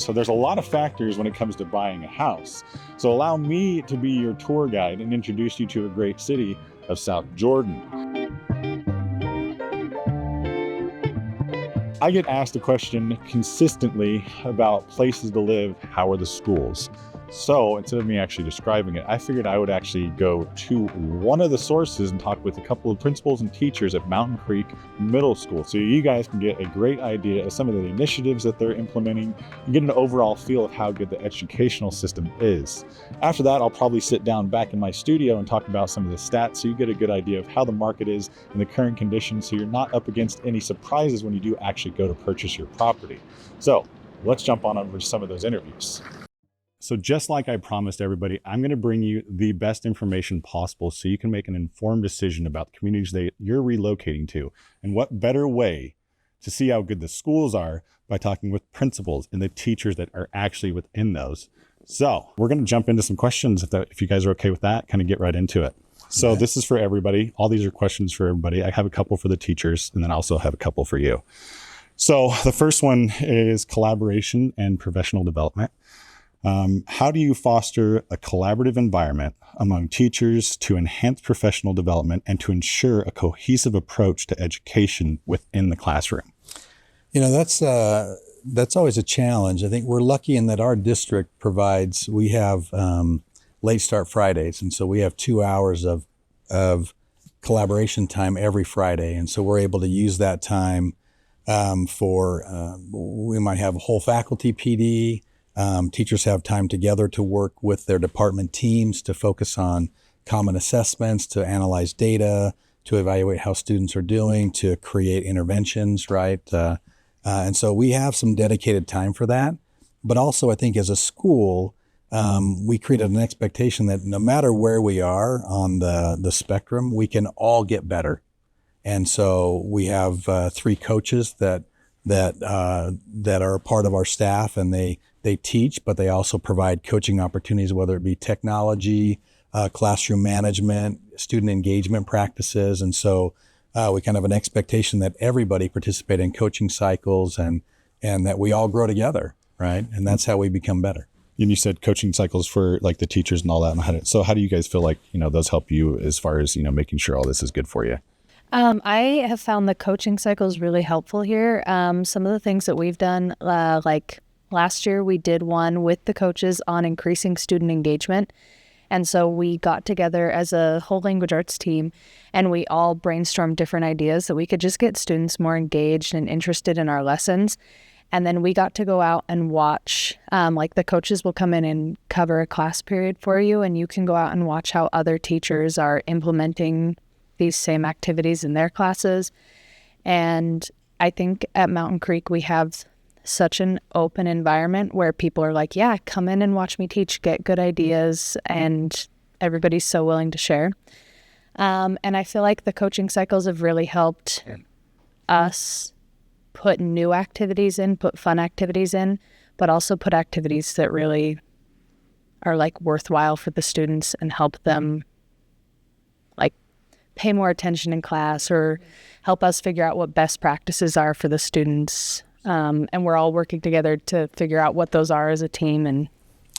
So there's a lot of factors when it comes to buying a house. So allow me to be your tour guide and introduce you to a great city of South Jordan. I get asked a question consistently about places to live. How are the schools? So instead of me actually describing it, I figured I would actually go to one of the sources and talk with a couple of principals and teachers at Mountain Creek Middle School. So you guys can get a great idea of some of the initiatives that they're implementing and get an overall feel of how good the educational system is. After that, I'll probably sit down back in my studio and talk about some of the stats so you get a good idea of how the market is in the current conditions, so you're not up against any surprises when you do actually go to purchase your property. So let's jump on over to some of those interviews. So just like I promised everybody, I'm going to bring you the best information possible so you can make an informed decision about the communities that you're relocating to. And what better way to see how good the schools are by talking with principals and the teachers that are actually within those. So we're going to jump into some questions if you guys are okay with that, kind of get right into it. So This is for everybody. All these are questions for everybody. I have a couple for the teachers and then I also have a couple for you. So the first one is collaboration and professional development. How do you foster a collaborative environment among teachers to enhance professional development and to ensure a cohesive approach to education within the classroom? You know, that's always a challenge. I think we're lucky in that our district we have late start Fridays. And so we have 2 hours of collaboration time every Friday. And so we're able to use that time we might have a whole faculty PD. Teachers have time together to work with their department teams to focus on common assessments, to analyze data, to evaluate how students are doing, to create interventions, right? And so we have some dedicated time for that. But also, I think as a school, we created an expectation that no matter where we are on the spectrum, we can all get better. And so we have 3 coaches that are a part of our staff, and they teach, but they also provide coaching opportunities, whether it be technology, classroom management, student engagement practices. And so we kind of have an expectation that everybody participate in coaching cycles and that we all grow together, right? And that's how we become better. And you said coaching cycles for like the teachers and all that. And so how do you guys feel like, those help you as far as, making sure all this is good for you? I have found the coaching cycles really helpful here. Some of the things that we've done, like last year, we did one with the coaches on increasing student engagement. And so we got together as a whole language arts team and we all brainstormed different ideas that we could just get students more engaged and interested in our lessons. And then we got to go out and watch, like the coaches will come in and cover a class period for you, and you can go out and watch how other teachers are implementing these same activities in their classes. And I think at Mountain Creek, we have such an open environment where people are like, yeah, come in and watch me teach, get good ideas, and everybody's so willing to share. And I feel like the coaching cycles have really helped us put new activities in, put fun activities in, but also put activities that really are like worthwhile for the students and help them like pay more attention in class or help us figure out what best practices are for the students. And we're all working together to figure out what those are as a team. And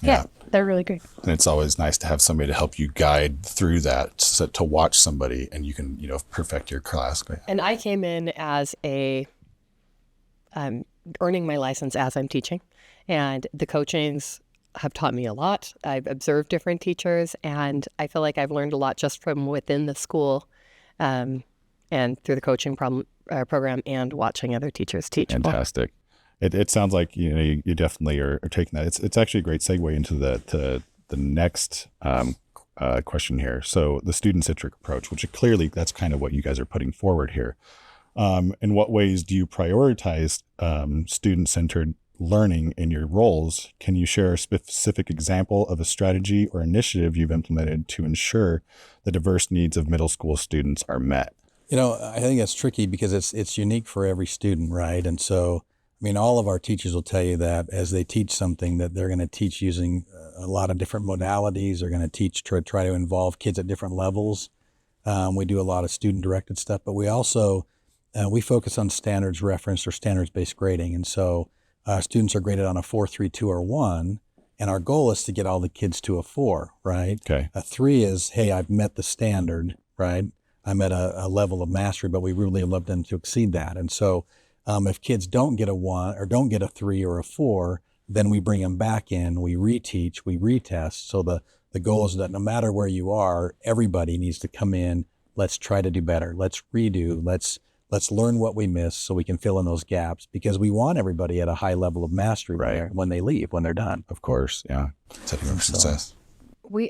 yeah, they're really great. And it's always nice to have somebody to help you guide through that, so to watch somebody and you can, perfect your class. And I came in as earning my license as I'm teaching, and the coachings have taught me a lot. I've observed different teachers, and I feel like I've learned a lot just from within the school, and through the coaching program and watching other teachers teach. Fantastic. It sounds like you definitely are taking that. It's actually a great segue into the next question here. So the student-centric approach, which clearly that's kind of what you guys are putting forward here. In what ways do you prioritize student-centered learning in your roles? Can you share a specific example of a strategy or initiative you've implemented to ensure the diverse needs of middle school students are met? I think that's tricky because it's unique for every student, right? And so, all of our teachers will tell you that as they teach something that they're going to teach using a lot of different modalities. They're going to teach to try to involve kids at different levels. We do a lot of student-directed stuff, but we also we focus on standards referenced or standards-based grading. And so students are graded on a 4, 3, 2, or 1. And our goal is to get all the kids to a 4, right? Okay. A 3 is, hey, I've met the standard, right? I'm at a level of mastery, but we really love them to exceed that. And so if kids don't get a 1 or don't get a 3 or a 4, then we bring them back in, we reteach, we retest. So the goal is that no matter where you are, everybody needs to come in. Let's try to do better. Let's redo. Let's learn what we missed so we can fill in those gaps, because we want everybody at a high level of mastery when they leave, when they're done. Of course, yeah. Setting up for success.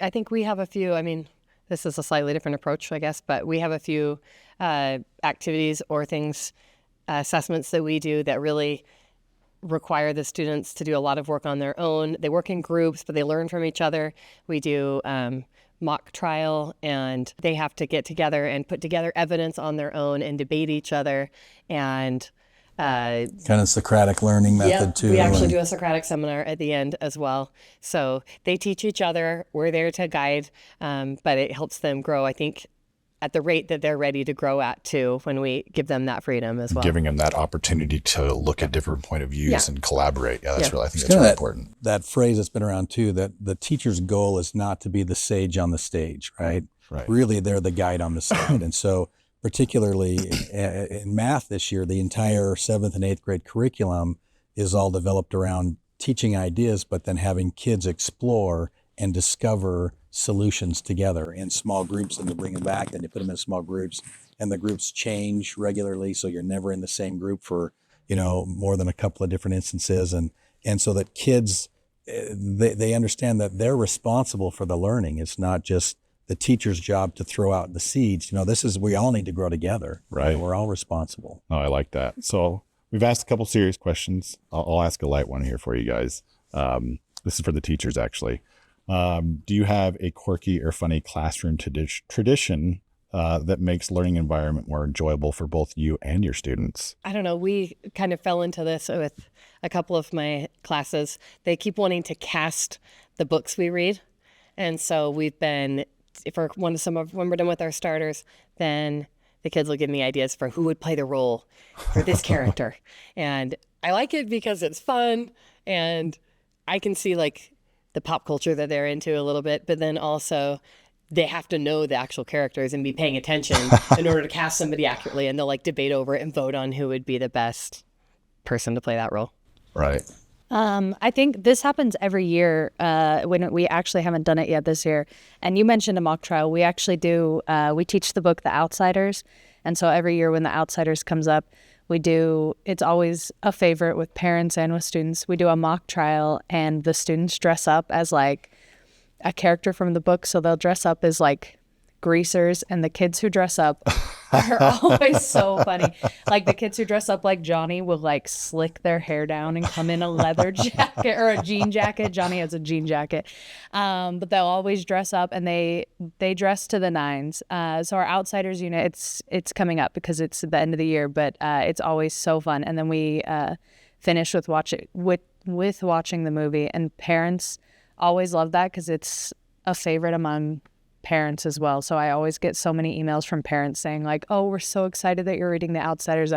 I think we have a few, I mean, this is a slightly different approach, I guess, but we have a few activities or things, assessments that we do that really require the students to do a lot of work on their own. They work in groups, but they learn from each other. We do mock trial, and they have to get together and put together evidence on their own and debate each other. And kind of Socratic learning method too. We actually do a Socratic seminar at the end as well. So they teach each other. We're there to guide, but it helps them grow, I think, at the rate that they're ready to grow at too, when we give them that freedom as well. Giving them that opportunity to look at different point of views and collaborate. Yeah, that's really, I think it's that's really important. That phrase that's been around too, that the teacher's goal is not to be the sage on the stage, right? Right. Really, they're the guide on the side. And so particularly in math this year, the entire 7th and 8th grade curriculum is all developed around teaching ideas, but then having kids explore and discover solutions together in small groups, and to bring them back, and you put them in small groups, and the groups change regularly, so you're never in the same group for more than a couple of different instances, and so that kids they understand that they're responsible for the learning. It's not just the teacher's job to throw out the seeds. We all need to grow together. Right. We're all responsible. Oh, I like that. So we've asked a couple serious questions. I'll ask a light one here for you guys. This is for the teachers, actually. Do you have a quirky or funny classroom tradition that makes learning environment more enjoyable for both you and your students? I don't know. We kind of fell into this with a couple of my classes. They keep wanting to cast the books we read. And so we've been, when we're done with our starters, then the kids will give me ideas for who would play the role for this character. And I like it because it's fun, and I can see the pop culture that they're into a little bit, but then also they have to know the actual characters and be paying attention in order to cast somebody accurately, and they'll debate over it and vote on who would be the best person to play that role. Right. I think this happens every year when we actually haven't done it yet this year. And you mentioned a mock trial. We actually do, we teach the book The Outsiders. And so every year when The Outsiders comes up, it's always a favorite with parents and with students. We do a mock trial, and the students dress up as a character from the book. So they'll dress up as greasers, and the kids who dress up are always so funny. The kids who dress up like Johnny will slick their hair down and come in a leather jacket or a jean jacket. Johnny has a jean jacket. But they'll always dress up, and they dress to the nines. So our Outsiders unit, it's coming up because it's the end of the year, but it's always so fun. And then we finish with watching the movie, and parents always love that because it's a favorite among parents as well. So I always get so many emails from parents saying oh, we're so excited that you're reading The Outsiders.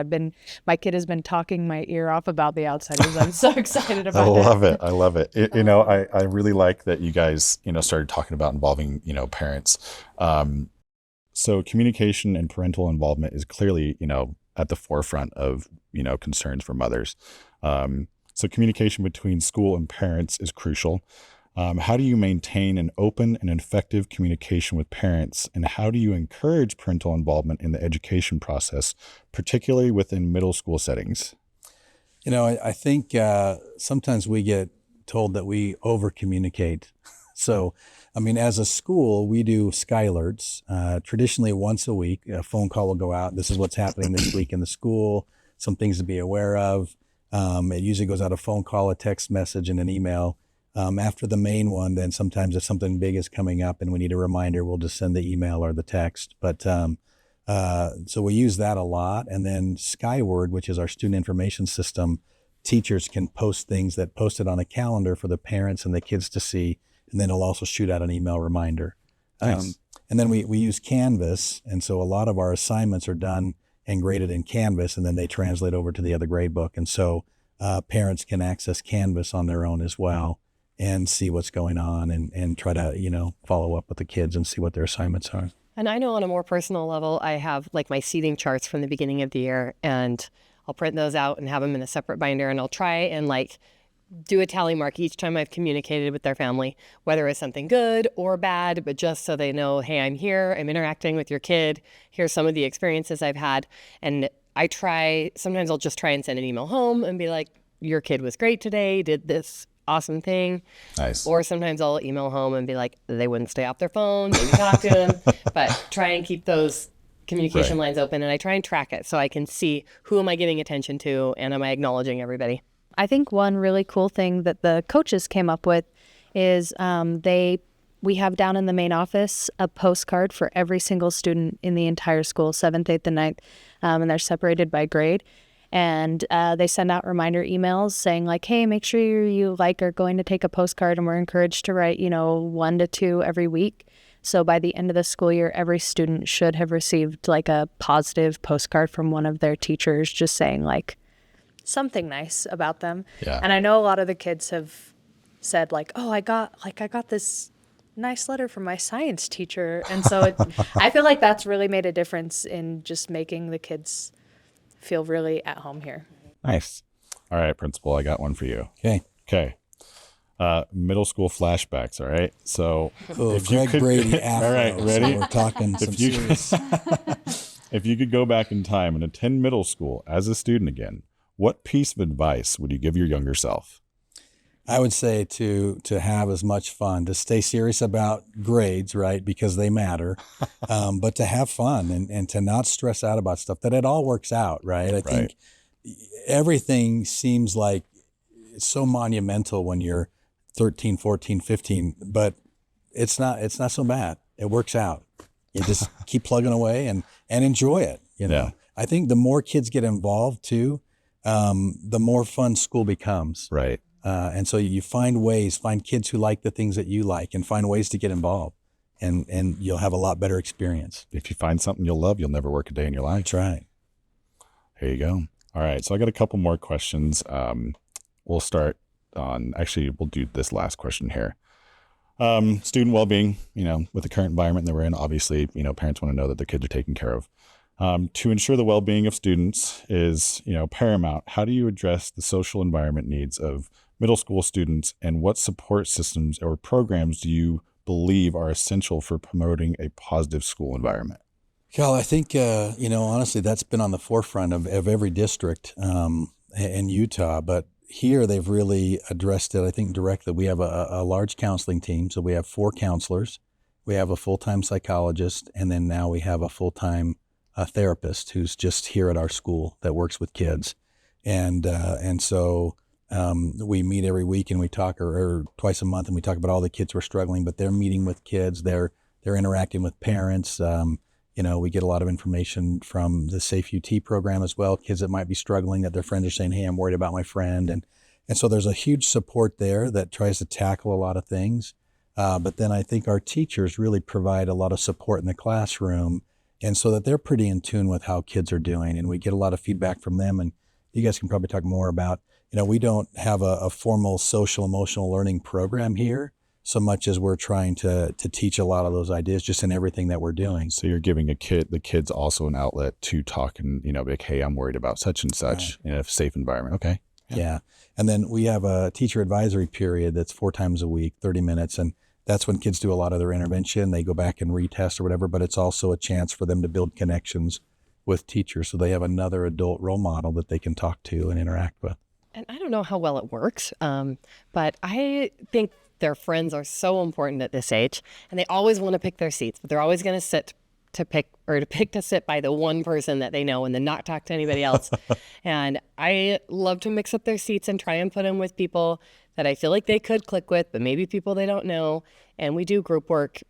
My kid has been talking my ear off about The Outsiders. I'm so excited about it. I love it. I really like that you guys, started talking about involving, parents. So communication and parental involvement is clearly, at the forefront of, concerns for mothers. So communication between school and parents is crucial. How do you maintain an open and effective communication with parents, and how do you encourage parental involvement in the education process, particularly within middle school settings? I think sometimes we get told that we over-communicate. So, as a school, we do sky alerts. Traditionally, once a week, a phone call will go out. This is what's happening this week in the school, some things to be aware of. It usually goes out a phone call, a text message, and an email. After the main one, then sometimes if something big is coming up and we need a reminder, we'll just send the email or the text. But so we use that a lot. And then Skyward, which is our student information system, teachers can post things that post it on a calendar for the parents and the kids to see. And then it'll also shoot out an email reminder. Nice. And then we use Canvas. And so a lot of our assignments are done and graded in Canvas, and then they translate over to the other grade book. And so parents can access Canvas on their own as well and see what's going on and try to, follow up with the kids and see what their assignments are. And I know on a more personal level, I have like my seating charts from the beginning of the year, and I'll print those out and have them in a separate binder, and I'll try and like do a tally mark each time I've communicated with their family, whether it's something good or bad, but just so they know, hey, I'm here, I'm interacting with your kid, here's some of the experiences I've had. And sometimes I'll just try and send an email home and be like, your kid was great today, did this awesome thing. Nice. Or sometimes I'll email home and be like, they wouldn't stay off their phone, maybe talk to them, but try and keep those communication lines open. And I try and track it so I can see who am I giving attention to and am I acknowledging everybody. I think one really cool thing that the coaches came up with is we have down in the main office a postcard for every single student in the entire school, 7th, 8th, and 9th, and they're separated by grade. And they send out reminder emails saying like, hey, make sure you are going to take a postcard, and we're encouraged to write, 1 to 2 every week. So by the end of the school year, every student should have received like a positive postcard from one of their teachers just saying like something nice about them. Yeah. And I know a lot of the kids have said like, oh, I got this nice letter from my science teacher. And so I feel like that's really made a difference in just making the kids feel really at home here. Nice. All right, principal, I got one for you. Okay. Middle school flashbacks. All right. So if Greg Brady afro. All right, ready? So we're talking some serious. If you could go back in time and attend middle school as a student again, what piece of advice would you give your younger self? I would say to have as much fun, to stay serious about grades, right? Because they matter, but to have fun and to not stress out about stuff, that it all works out, right? I think everything seems like it's so monumental when you're 13, 14, 15, but it's not so bad. It works out. You just keep plugging away and enjoy it. Yeah. I think the more kids get involved too, the more fun school becomes. Right. And so you find kids who like the things that you like and find ways to get involved, and you'll have a lot better experience. If you find something you'll love, you'll never work a day in your life. That's right. Here you go. All right. So I got a couple more questions. We'll do this last question here. Student well-being, with the current environment that we're in, obviously, parents want to know that their kids are taken care of. To ensure the well-being of students is, paramount. How do you address the social environment needs of middle school students, and what support systems or programs do you believe are essential for promoting a positive school environment? Cal, I think, honestly, that's been on the forefront of every district in Utah, but here they've really addressed it, I think, directly. We have a large counseling team, so we have 4 counselors, we have a full-time psychologist, and then now we have a full-time therapist who's just here at our school that works with kids. And so we meet every week and we talk, or twice a month, and we talk about all the kids who are struggling, but they're meeting with kids, they're interacting with parents. We get a lot of information from the Safe UT program as well, kids that might be struggling, that their friends are saying, hey, I'm worried about my friend. And so there's a huge support there that tries to tackle a lot of things. But then I think our teachers really provide a lot of support in the classroom, and so that they're pretty in tune with how kids are doing. And we get a lot of feedback from them. And you guys can probably talk more about, we don't have a formal social emotional learning program here so much as we're trying to teach a lot of those ideas just in everything that we're doing. So you're giving the kids also an outlet to talk and, be like, hey, I'm worried about such and such in a safe environment. Okay. Yeah. And then we have a teacher advisory period that's 4 times a week, 30 minutes. And that's when kids do a lot of their intervention. They go back and retest or whatever, but it's also a chance for them to build connections with teachers. So they have another adult role model that they can talk to and interact with. And I don't know how well it works, but I think their friends are so important at this age, and they always want to pick their seats, but they're always going to pick to sit by the one person that they know and then not talk to anybody else. And I love to mix up their seats and try and put them with people that I feel like they could click with, but maybe people they don't know. And we do group work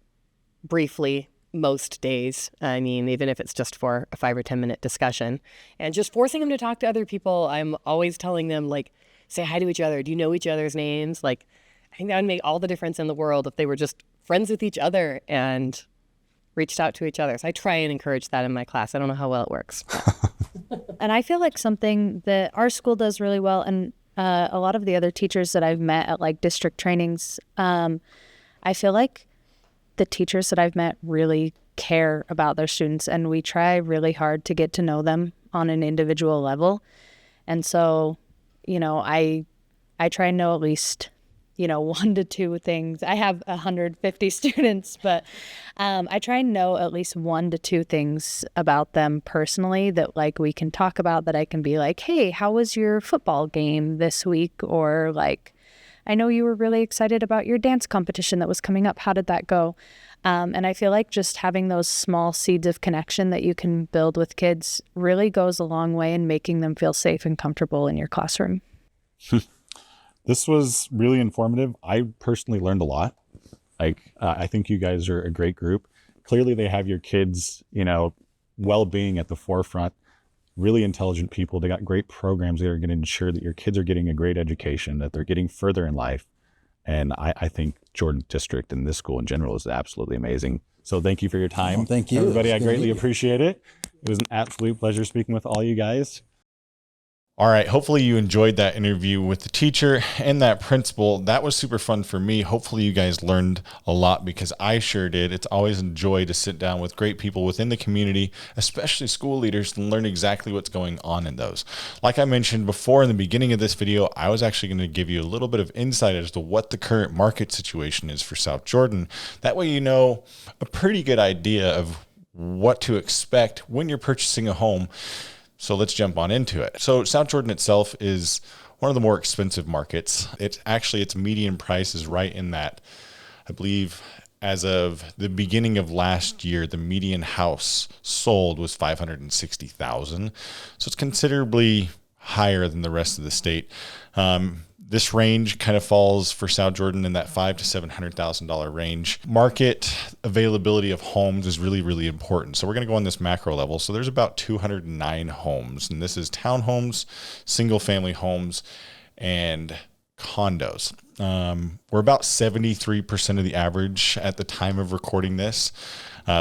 briefly most days. I mean, even if it's just for a 5 or 10 minute discussion, and just forcing them to talk to other people. I'm always telling them, like, say hi to each other. Do you know each other's names? Like, I think that would make all the difference in the world if they were just friends with each other and reached out to each other. So I try and encourage that in my class. I don't know how well it works. And I feel like something that our school does really well, and a lot of the other teachers that I've met at like district trainings, I feel like the teachers that I've met really care about their students, and we try really hard to get to know them on an individual level. And so, I try and know at least, 1 to 2 things. I have 150 students, but I try and know at least 1 to 2 things about them personally that like we can talk about, that I can be like, hey, how was your football game this week? Or like, I know you were really excited about your dance competition that was coming up. How did that go? And I feel like just having those small seeds of connection that you can build with kids really goes a long way in making them feel safe and comfortable in your classroom. This was really informative. I personally learned a lot. I think you guys are a great group. Clearly they have your kids, well-being at the forefront. Really intelligent people. They got great programs that are going to ensure that your kids are getting a great education, that they're getting further in life. And I think Jordan District and this school in general is absolutely amazing. So thank you for your time. Well, thank you. Everybody. I It's good to greatly meet you. appreciate it. It was an absolute pleasure speaking with all you guys. All right. Hopefully you enjoyed that interview with the teacher and that principal. That was super fun for me. Hopefully you guys learned a lot, because I sure did. It's always a joy to sit down with great people within the community, especially school leaders, and learn exactly what's going on in those. Like I mentioned before in the beginning of this video, I was actually going to give you a little bit of insight as to what the current market situation is for South Jordan. That way you know a pretty good idea of what to expect when you're purchasing a home. So let's jump on into it. So South Jordan itself is one of the more expensive markets. Its median price is right in that. I believe as of the beginning of last year, the median house sold was $560,000. So it's considerably higher than the rest of the state. This range kind of falls for South Jordan in that $500,000 to $700,000 range. Market availability of homes is really, really important. So we're going to go on this macro level. So there's about 209 homes, and this is townhomes, single family homes, and condos. We're about 73% of the average at the time of recording this,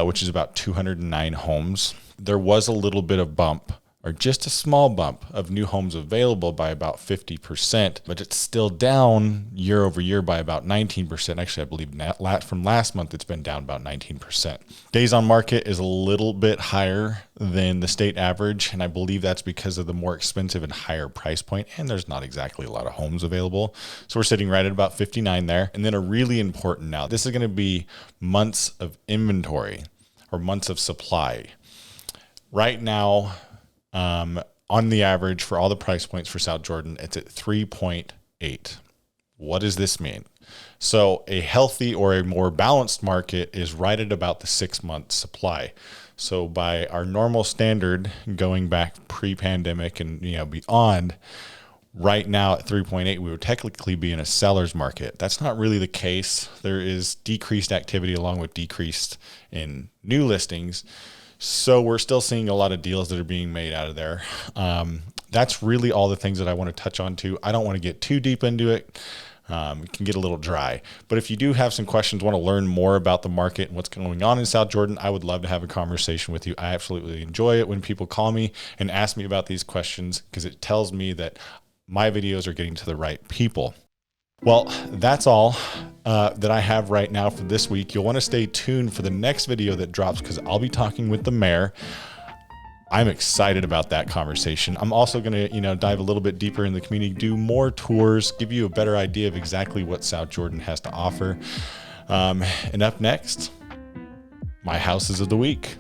which is about 209 homes. There was a little bit of bump, or just a small bump of new homes available by about 50%, but it's still down year over year by about 19%. Actually, I believe from last month, it's been down about 19%. Days on market is a little bit higher than the state average, and I believe that's because of the more expensive and higher price point, and there's not exactly a lot of homes available. So we're sitting right at about 59 there. And then a really important now, this is going to be months of inventory or months of supply. Right now, on the average for all the price points for South Jordan, it's at 3.8. What does this mean? So a healthy or a more balanced market is right at about the 6-month supply. So by our normal standard, going back pre-pandemic and beyond, right now at 3.8, we would technically be in a seller's market. That's not really the case. There is decreased activity along with decreased in new listings. So we're still seeing a lot of deals that are being made out of there. That's really all the things that I want to touch on too. I don't want to get too deep into it. It can get a little dry. But if you do have some questions, want to learn more about the market and what's going on in South Jordan, I would love to have a conversation with you. I absolutely enjoy it when people call me and ask me about these questions, because it tells me that my videos are getting to the right people. Well, that's all that I have right now for this week. You'll want to stay tuned for the next video that drops, because I'll be talking with the mayor. I'm excited about that conversation. I'm also going to, dive a little bit deeper in the community, do more tours, give you a better idea of exactly what South Jordan has to offer. And up next, my houses of the week.